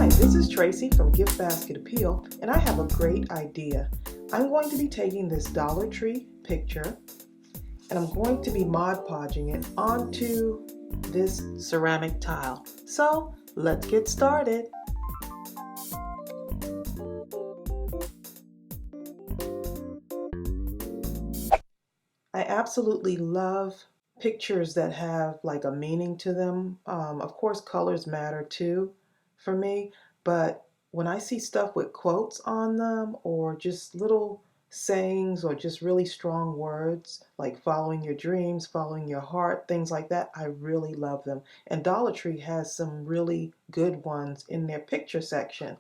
Hi, this is Tracy from GiftBasketappeal, and I have a great idea. I'm going to be taking this Dollar Tree picture and I'm going to be Mod Podging it onto this ceramic tile. So let's get started. I absolutely love pictures that have like a meaning to them. Of course, colors matter too for me, but when I see stuff with quotes on them or just little sayings or just really strong words like following your dreams, following your heart, things like that, I really love them. And Dollar Tree has some really good ones in their picture section.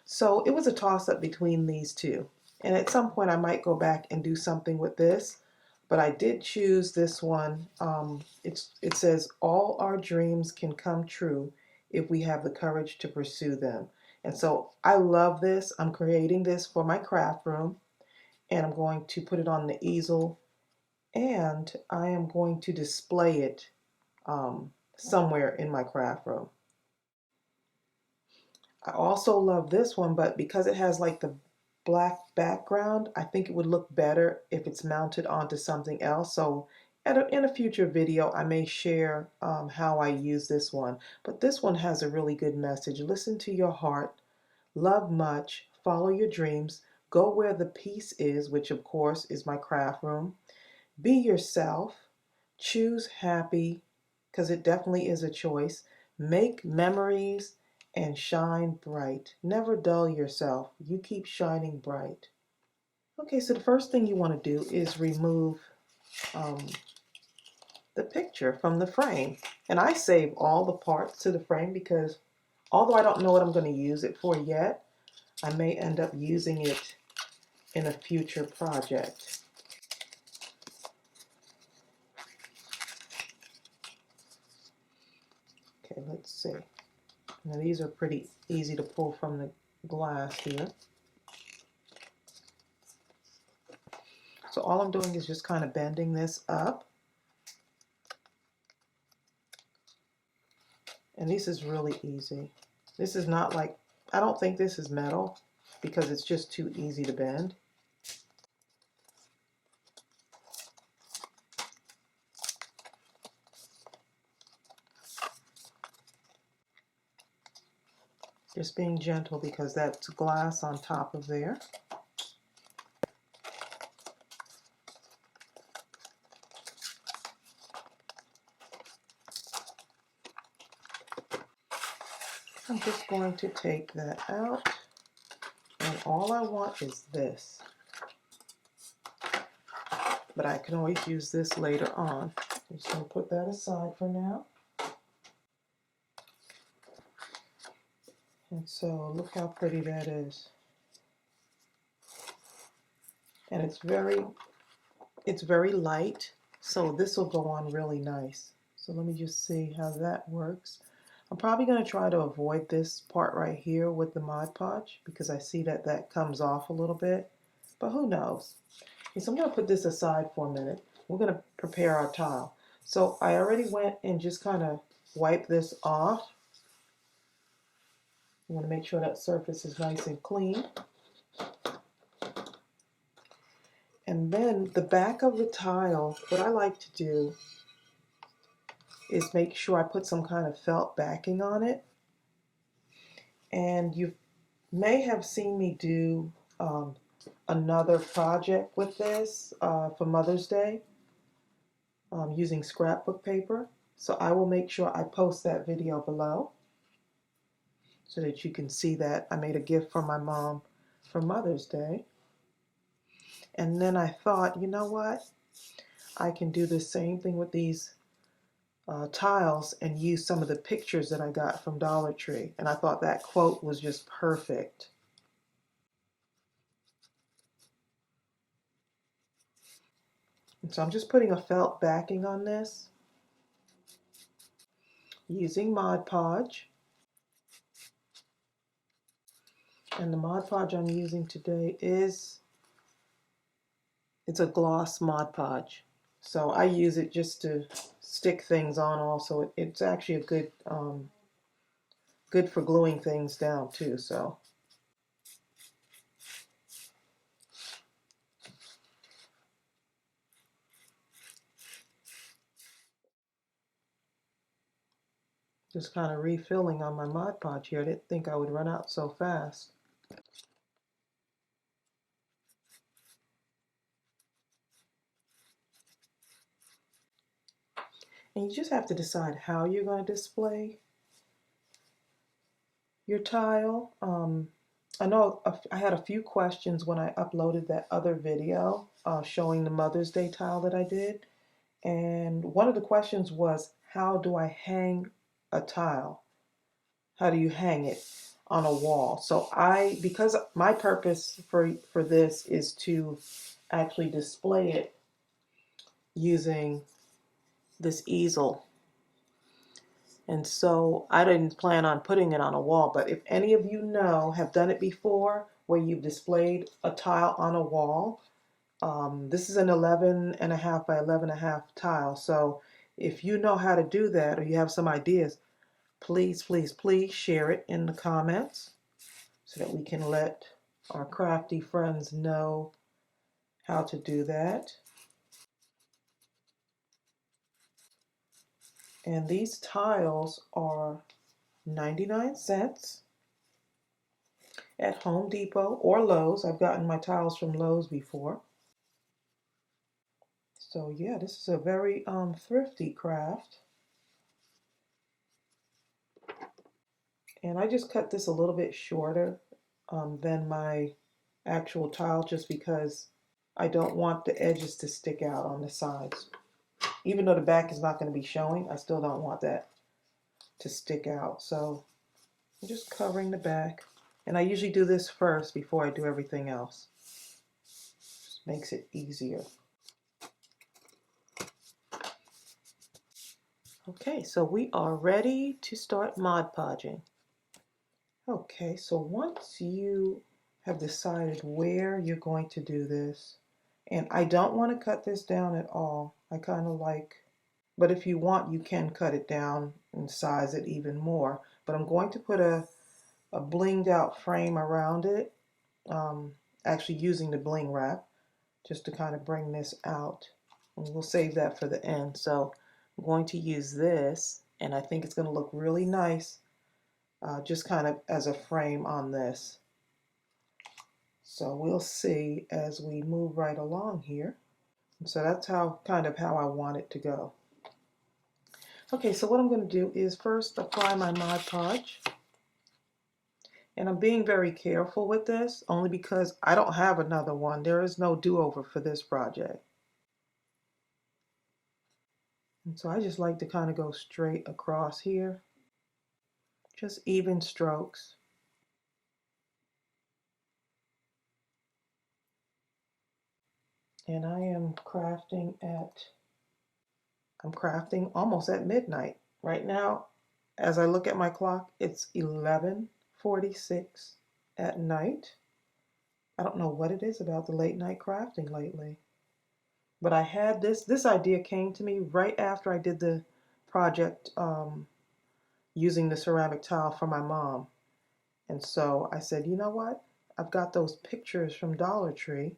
So it was a toss-up between these two. And at some point I might go back and do something with this, but I did choose this one. It says, all our dreams can come true if we have the courage to pursue them. And so I love this. I'm creating this for my craft room, and I'm going to put it on the easel, and I am going to display it somewhere in my craft room. I also love this one, but because it has like the black background, I think it would look better if it's mounted onto something else. So in a future video, I may share how I use this one. But this one has a really good message. Listen to your heart, love much, follow your dreams, go where the peace is, which of course is my craft room. Be yourself, choose happy, because it definitely is a choice. Make memories and shine bright. Never dull yourself. You keep shining bright. Okay, so the first thing you want to do is remove the picture from the frame. And I save all the parts to the frame because although I don't know what I'm going to use it for yet, I may end up using it in a future project. Okay, let's see. Now these are pretty easy to pull from the glass here. So all I'm doing is just kind of bending this up. And this is really easy. This is not like, I don't think this is metal because it's just too easy to bend. Just being gentle because that's glass on top of there. I'm just going to take that out, and all I want is this. But I can always use this later on. I'm just going to put that aside for now. And so look how pretty that is. And it's very light, so this will go on really nice. So let me just see how that works. I'm probably going to try to avoid this part right here with the Mod Podge because I see that that comes off a little bit, but who knows. Okay, so I'm going to put this aside for a minute. We're going to prepare our tile. So I already went and just kind of wiped this off. You want to make sure that surface is nice and clean. And then the back of the tile, what I like to do is make sure I put some kind of felt backing on it. And you may have seen me do another project with this for Mother's Day using scrapbook paper. So I will make sure I post that video below so that you can see that I made a gift for my mom for Mother's Day. And then I thought, you know what? I can do the same thing with these tiles and use some of the pictures that I got from Dollar Tree. And I thought that quote was just perfect. And so I'm just putting a felt backing on this using Mod Podge. And the Mod Podge I'm using today it's a gloss Mod Podge. So I use it just to stick things on also. It's actually a good for gluing things down too, so. Just kind of refilling on my Mod Podge here. I didn't think I would run out so fast. And you just have to decide how you're going to display your tile. I know I had a few questions when I uploaded that other video showing the Mother's Day tile that I did. And one of the questions was, how do I hang a tile? How do you hang it on a wall? So because my purpose for this is to actually display it using this easel. And so I didn't plan on putting it on a wall, but if any of you have done it before, where you've displayed a tile on a wall, this is an 11.5 by 11.5 tile. So if you know how to do that, or you have some ideas, please, please, please share it in the comments so that we can let our crafty friends know how to do that. And these tiles are 99 cents at Home Depot or Lowe's. I've gotten my tiles from Lowe's before. So yeah, this is a very thrifty craft. And I just cut this a little bit shorter than my actual tile, just because I don't want the edges to stick out on the sides. Even though the back is not going to be showing, I still don't want that to stick out. So I'm just covering the back. And I usually do this first before I do everything else. Just makes it easier. Okay, so we are ready to start Mod Podging. Okay, so once you have decided where you're going to do this, and I don't want to cut this down at all. I kind of like, but if you want, you can cut it down and size it even more. But I'm going to put a blinged out frame around it, actually using the bling wrap just to kind of bring this out. And we'll save that for the end. So I'm going to use this, and I think it's going to look really nice just kind of as a frame on this. So we'll see as we move right along here. And so that's how I want it to go. Okay, so what I'm going to do is first apply my Mod Podge. And I'm being very careful with this, only because I don't have another one. There is no do-over for this project. And so I just like to kind of go straight across here. Just even strokes. And I am crafting almost at midnight. Right now, as I look at my clock, it's 11:46 at night. I don't know what it is about the late night crafting lately. But I had this idea came to me right after I did the project using the ceramic tile for my mom. And so I said, you know what? I've got those pictures from Dollar Tree.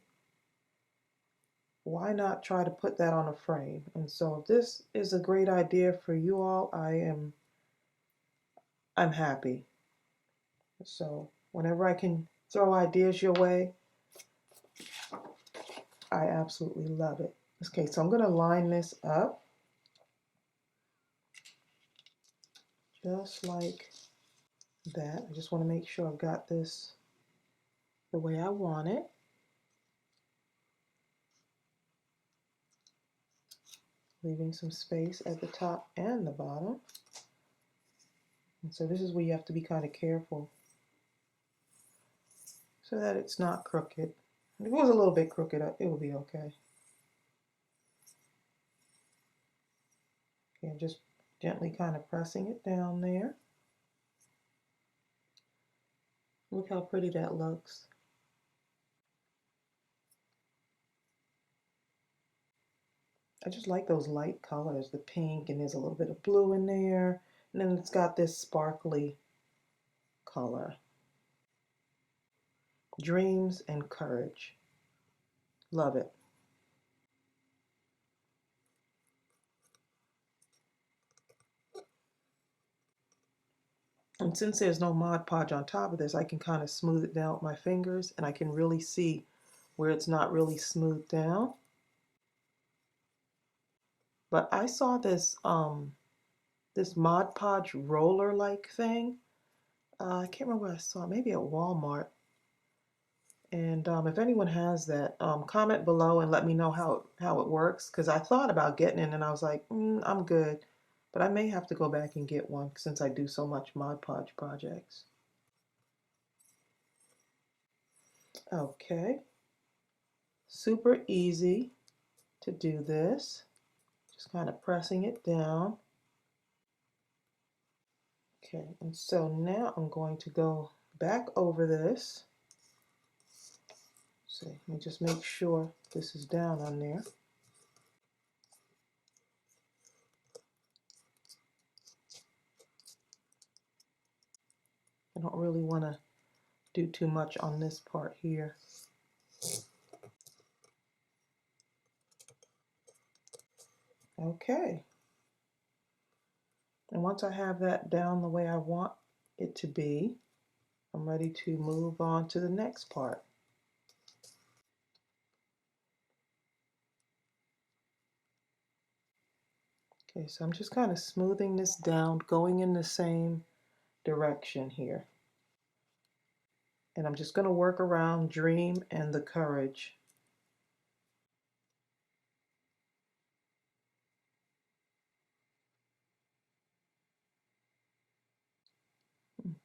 Why not try to put that on a frame? And so if this is a great idea for you all, I'm happy. So whenever I can throw ideas your way, I absolutely love it. Okay, so I'm going to line this up just like that. I just want to make sure I've got this the way I want it. Leaving some space at the top and the bottom. And so this is where you have to be kind of careful so that it's not crooked. If it was a little bit crooked, it will be okay. Okay, I'm just gently kind of pressing it down there. Look how pretty that looks. I just like those light colors, the pink, and there's a little bit of blue in there. And then it's got this sparkly color. Dreams and Courage. Love it. And since there's no Mod Podge on top of this, I can kind of smooth it down with my fingers, and I can really see where it's not really smoothed down. But I saw this Mod Podge roller-like thing. I can't remember where I saw it, maybe at Walmart. And if anyone has that, comment below and let me know how it works. Because I thought about getting it and I was like, I'm good. But I may have to go back and get one since I do so much Mod Podge projects. Okay, super easy to do this. Just kind of pressing it down. Okay, and so now I'm going to go back over this. So let me just make sure this is down on there. I don't really want to do too much on this part here. Okay. And once I have that down the way I want it to be, I'm ready to move on to the next part. Okay, so I'm just kind of smoothing this down, going in the same direction here. And I'm just going to work around Dream and the Courage.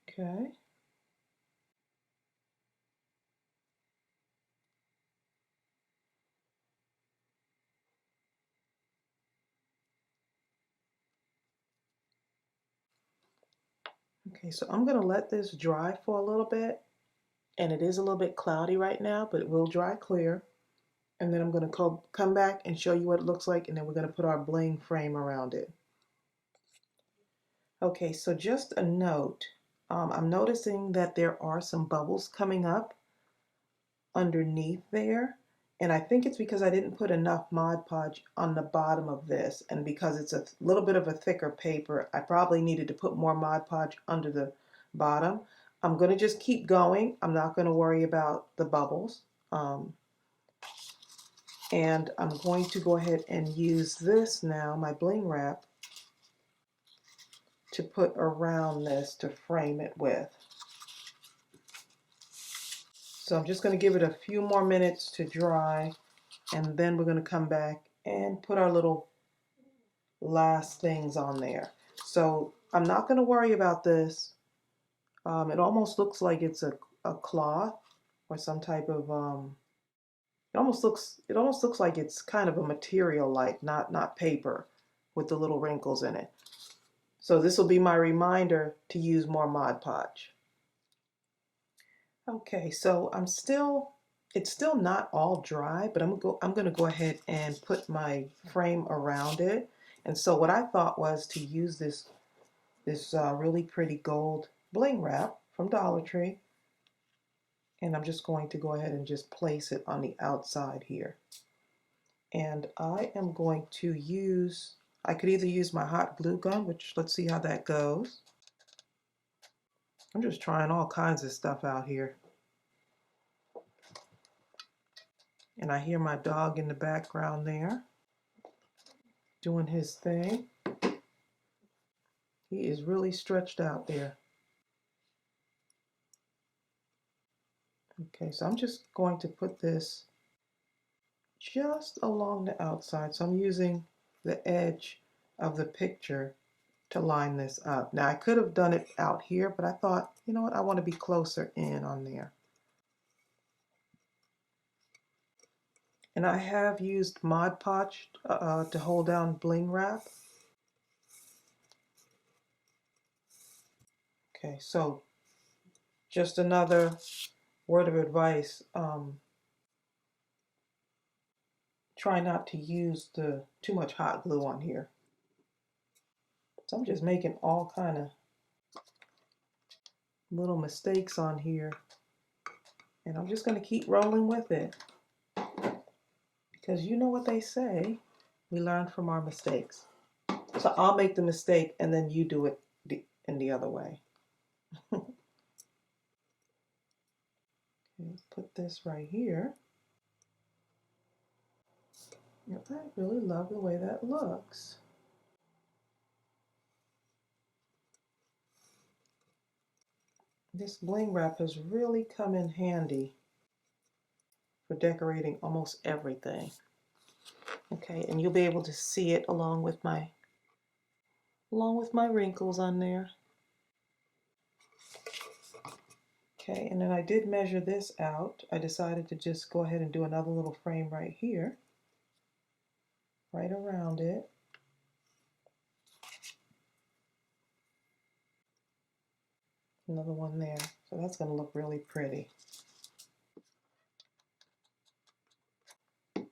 Okay. Okay, so I'm going to let this dry for a little bit. And it is a little bit cloudy right now, but it will dry clear. And then I'm going to come back and show you what it looks like, and then we're going to put our bling frame around it. Okay, so just a note, I'm noticing that there are some bubbles coming up underneath there, and I think it's because I didn't put enough Mod Podge on the bottom of this, and because it's a little bit of a thicker paper, I probably needed to put more Mod Podge under the bottom. I'm going to just keep going. I'm not going to worry about the bubbles. And I'm going to go ahead and use this now, my bling wrap, to put around this to frame it with. So I'm just going to give it a few more minutes to dry, and then we're going to come back and put our little last things on there. So I'm not going to worry about this. It almost looks like it's a cloth or some type of it almost looks like it's kind of a material, like not paper with the little wrinkles in it. So this will be my reminder to use more Mod Podge. Okay, so it's still not all dry, but I'm gonna go ahead and put my frame around it. And so what I thought was to use this really pretty gold bling wrap from Dollar Tree, and I'm just going to go ahead and just place it on the outside here. And I am going to use, I could either use my hot glue gun, which let's see how that goes. I'm just trying all kinds of stuff out here. And I hear my dog in the background there doing his thing. He is really stretched out there. Okay, so I'm just going to put this just along the outside. So I'm using the edge of the picture to line this up. Now I could have done it out here, but I thought, you know what, I want to be closer in on there. And I have used Mod Podge to hold down bling wrap. Okay, so just another word of advice. Try not to use too much hot glue on here. So I'm just making all kind of little mistakes on here. And I'm just going to keep rolling with it. Because you know what they say, we learn from our mistakes. So I'll make the mistake and then you do it in the other way. Okay, let's put this right here. Yep, I really love the way that looks. This bling wrap has really come in handy for decorating almost everything. Okay, and you'll be able to see it along with my wrinkles on there. Okay, and then I did measure this out. I decided to just go ahead and do another little frame right here, right around it. Another one there. So that's going to look really pretty. It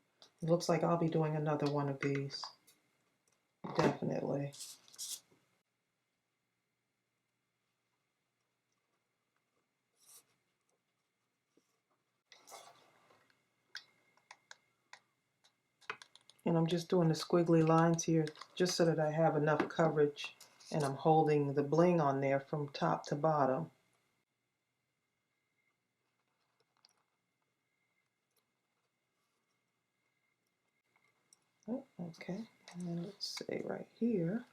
looks like I'll be doing another one of these. Definitely. And I'm just doing the squiggly lines here just so that I have enough coverage and I'm holding the bling on there from top to bottom. Oh, okay, and then let's say right here,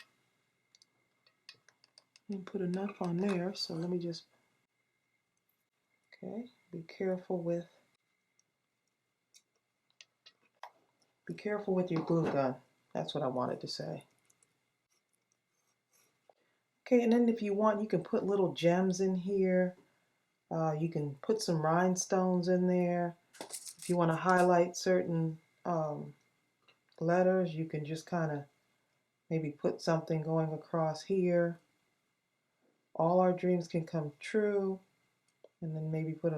and put enough on there, so let me just, okay, be careful with your glue gun. That's what I wanted to say. Okay, and then if you want, you can put little gems in here. You can put some rhinestones in there. If you want to highlight certain letters, you can just kind of maybe put something going across here. All our dreams can come true. And then maybe put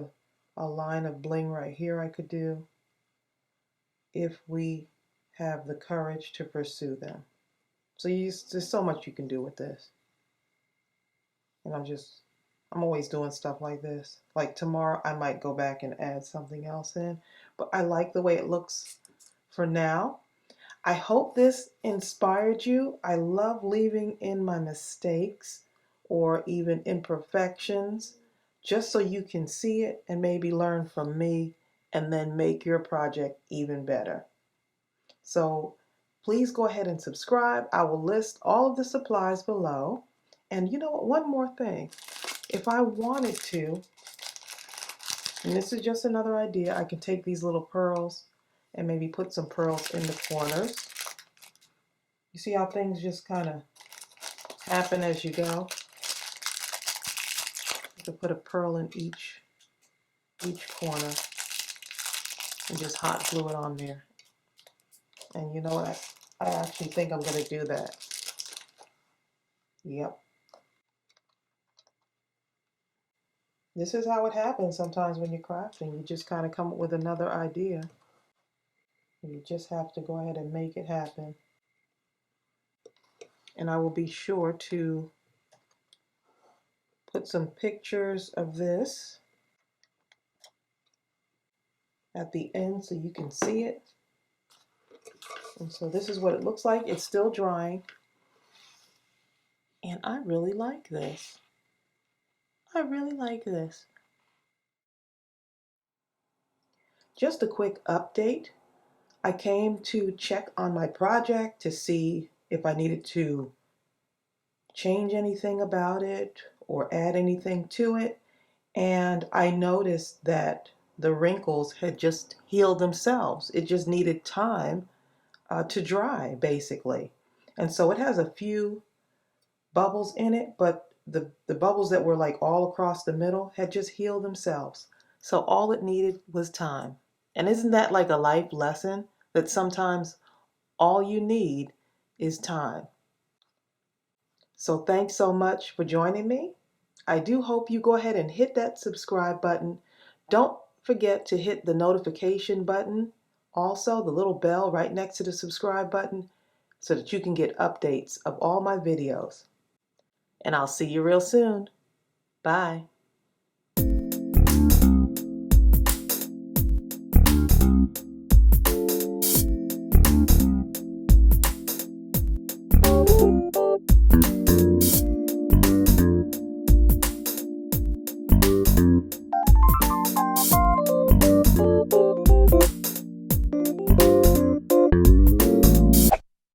a line of bling right here I could do if we have the courage to pursue them. So there's so much you can do with this. And I'm always doing stuff like this. Like tomorrow I might go back and add something else in. But I like the way it looks for now. I hope this inspired you. I love leaving in my mistakes or even imperfections just so you can see it and maybe learn from me and then make your project even better. So please go ahead and subscribe. I will list all of the supplies below. And you know what, one more thing. If I wanted to, and this is just another idea, I can take these little pearls and maybe put some pearls in the corners. You see how things just kind of happen as you go? You can put a pearl in each corner and just hot glue it on there. And you know what? I actually think I'm going to do that. Yep. This is how it happens sometimes when you're crafting. You just kind of come up with another idea. You just have to go ahead and make it happen. And I will be sure to put some pictures of this at the end so you can see it. And so this is what it looks like. It's still drying. And I really like this. I really like this. Just a quick update. I came to check on my project to see if I needed to change anything about it or add anything to it. And I noticed that the wrinkles had just healed themselves. It just needed time to dry, basically. And so it has a few bubbles in it, but the bubbles that were like all across the middle had just healed themselves. So all it needed was time. And isn't that like a life lesson that sometimes all you need is time? So thanks so much for joining me. I do hope you go ahead and hit that subscribe button. Don't forget to hit the notification button, also the little bell right next to the subscribe button, so that you can get updates of all my videos. And I'll see you real soon. Bye.